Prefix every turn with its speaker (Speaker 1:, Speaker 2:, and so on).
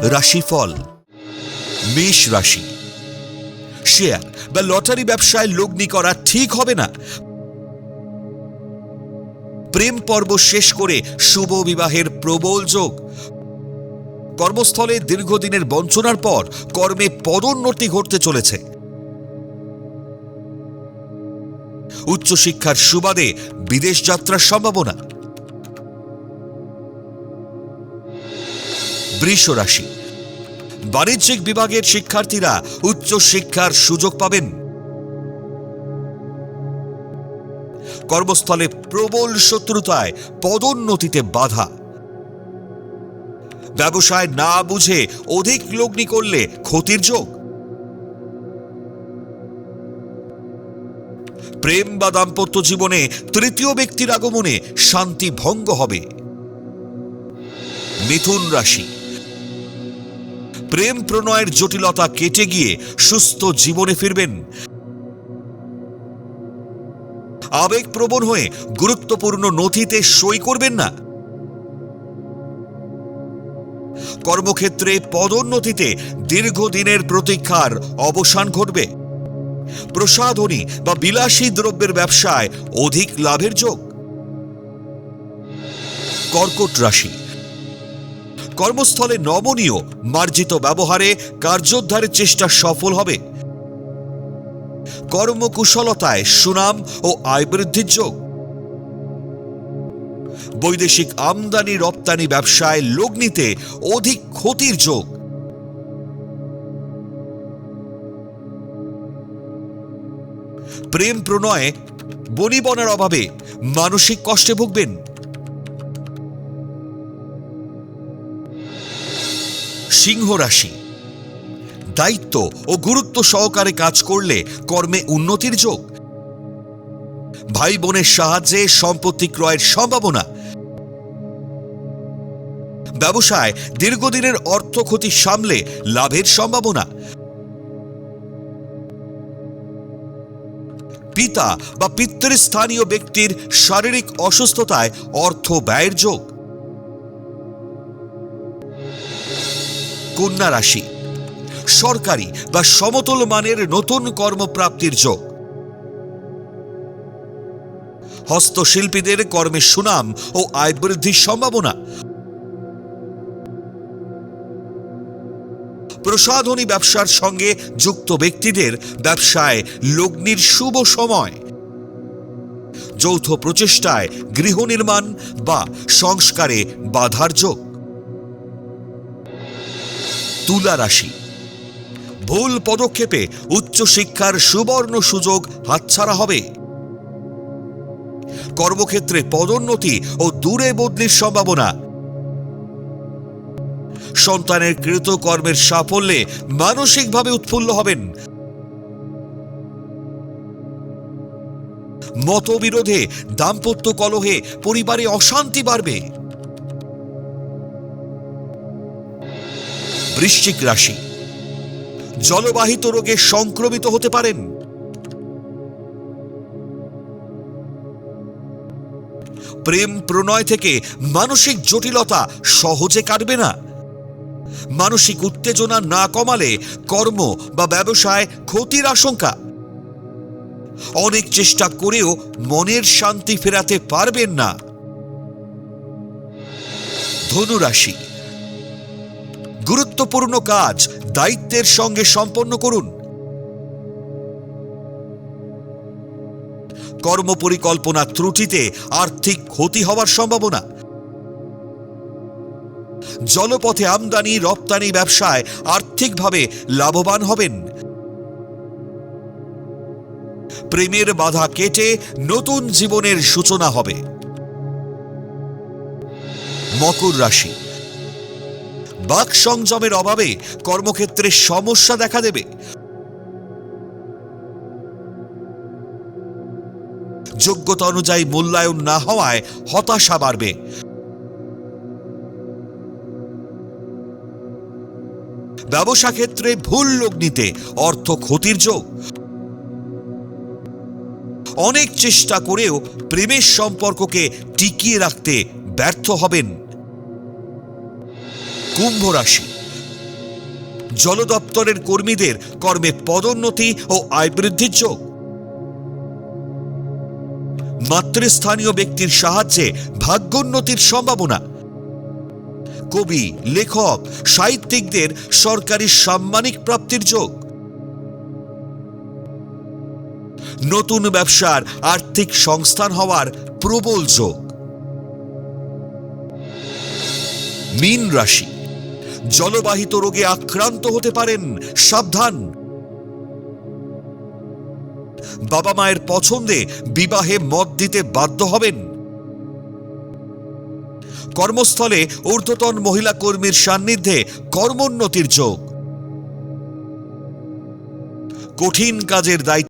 Speaker 1: রাশিফল। মেষ রাশি। শেয়ার বা লটারি ব্যবসায় লগ্নি করা ঠিক হবে না। প্রেম পর্ব শেষ করে শুভ বিবাহের প্রবল যোগ। কর্মস্থলে দীর্ঘদিনের বঞ্চনার পর কর্মে পদোন্নতি ঘটতে চলেছে। উচ্চশিক্ষার সুবাদে বিদেশ যাত্রার সম্ভাবনা। বৃষ রাশি। বাণিজ্যিক বিভাগের শিক্ষার্থীরা উচ্চশিক্ষার সুযোগ পাবেন। কর্মস্থলে প্রবল শত্রুতায় পদোন্নতিতে বাধা। ব্যবসায় না বুঝে অধিক লগ্নি করলে ক্ষতির যোগ। প্রেম বা দাম্পত্য জীবনে তৃতীয় ব্যক্তির আগমনে শান্তি ভঙ্গ হবে। মিথুন রাশি। প্রেম প্রণয়ের জটিলতা কেটে গিয়ে সুস্থ জীবনে ফিরবেন। আবেগপ্রবণ হয়ে গুরুত্বপূর্ণ নথিতে সই করবেন না। কর্মক্ষেত্রে পদোন্নতিতে দীর্ঘদিনের প্রতীক্ষার অবসান ঘটবে। প্রসাধনী বা বিলাসী দ্রব্যের ব্যবসায় অধিক লাভের যোগ। কর্কট রাশি। কর্মস্থলে নমনীয় মার্জিত ব্যবহারে কার্যোদ্ধারের চেষ্টা সফল হবে। কর্মকুশলতায় সুনাম ও আয় বৃদ্ধির যোগ। বৈদেশিক আমদানি রপ্তানি ব্যবসায় লগ্নিতে অধিক ক্ষতির যোগ। প্রেম প্রণয়ে বনিবনার অভাবে মানসিক কষ্টে ভুগবেন। সিংহ রাশি। দায়িত্ব ও গুরুত্ব সহকারে কাজ করলে কর্মে উন্নতির যোগ। ভাই বোনের সাহায্যে সম্পত্তি ক্রয়ের সম্ভাবনা। ব্যবসায় দীর্ঘদিনের অর্থ ক্ষতি সামলে লাভের সম্ভাবনা। পিতা বা পিতৃস্থানীয় ব্যক্তির শারীরিক অসুস্থতায় অর্থ ব্যয়ের যোগ। কন্যা রাশি। সরকারি বা সমতল মানের নতুন কর্মপ্রাপ্তির যোগ। হস্তশিল্পীদের কর্মে সুনাম ও আয় বৃদ্ধির সম্ভাবনা। প্রসাধনী ব্যবসার সঙ্গে যুক্ত ব্যক্তিদের ব্যবসায় লগ্নির শুভ সময়। যৌথ প্রচেষ্টায় গৃহ নির্মাণ বা সংস্কারে বাধার যোগ। তুলা রাশি। ভুল পদক্ষেপে উচ্চশিক্ষার সুবর্ণ সুযোগ হাতছাড়া হবে। কর্মক্ষেত্রে পদোন্নতি ও দূরে বদলির সম্ভাবনা। সন্তানের কৃতকর্মের সাফল্যে মানসিকভাবে উৎফুল্ল হবেন। মতবিরোধে দাম্পত্য কলহে পরিবারে অশান্তি বাড়বে। বৃশ্চিক রাশি। জলবাহিত রোগে সংক্রমিত হতে পারেন। প্রেম প্রণয় থেকে মানসিক জটিলতা সহজে কাটবে না। মানসিক উত্তেজনা না কমালে কর্ম বা ব্যবসায় ক্ষতির আশঙ্কা। অনেক চেষ্টা করেও মনের শান্তি ফেরাতে পারবেন না। ধনু রাশি। গুরুত্বপূর্ণ কাজ দায়িত্বের সঙ্গে সম্পন্ন করুন। কর্মপরিকল্পনা ত্রুটিতে আর্থিক ক্ষতি হওয়ার সম্ভাবনা। জলপথে আমদানি রপ্তানি ব্যবসায় আর্থিকভাবে লাভবান হবেন। প্রেমের বাধা কেটে নতুন জীবনের সূচনা হবে। মকর রাশি। বাক সংযমের অভাবে কর্মক্ষেত্রে সমস্যা দেখা দেবে। যোগ্যতা অনুযায়ী মূল্যায়ন না হওয়ায় হতাশা বাড়বে। ব্যবসা ক্ষেত্রে ভুল লগ্নিতে অর্থ ক্ষতির যোগ। অনেক চেষ্টা করেও প্রেমের সম্পর্ককে টিকিয়ে রাখতে ব্যর্থ হবেন। কুম্ভ রাশি। জল দপ্তরের কর্মীদের কর্মে পদোন্নতি ও আয় বৃদ্ধির যোগ। মাতৃস্থানীয় ব্যক্তির সাহায্যে ভাগ্যোন্নতির সম্ভাবনা। কবি, লেখক, সাহিত্যিকদের সরকারি সাম্মানিক প্রাপ্তির যোগ। নতুন ব্যবসার আর্থিক সংস্থান হওয়ার প্রবল যোগ। মীন রাশি, জলবাহিত রোগে আক্রান্ত হতে পারেন, সাবধান। বাবা মায়ের পছন্দে বিবাহে মত দিতে বাধ্য হবেন। কর্মস্থলে ঊর্ধ্বতন মহিলা কর্মীর সান্নিধ্যে কর্মোন্নতির যোগ। কঠিন কাজের দায়িত্ব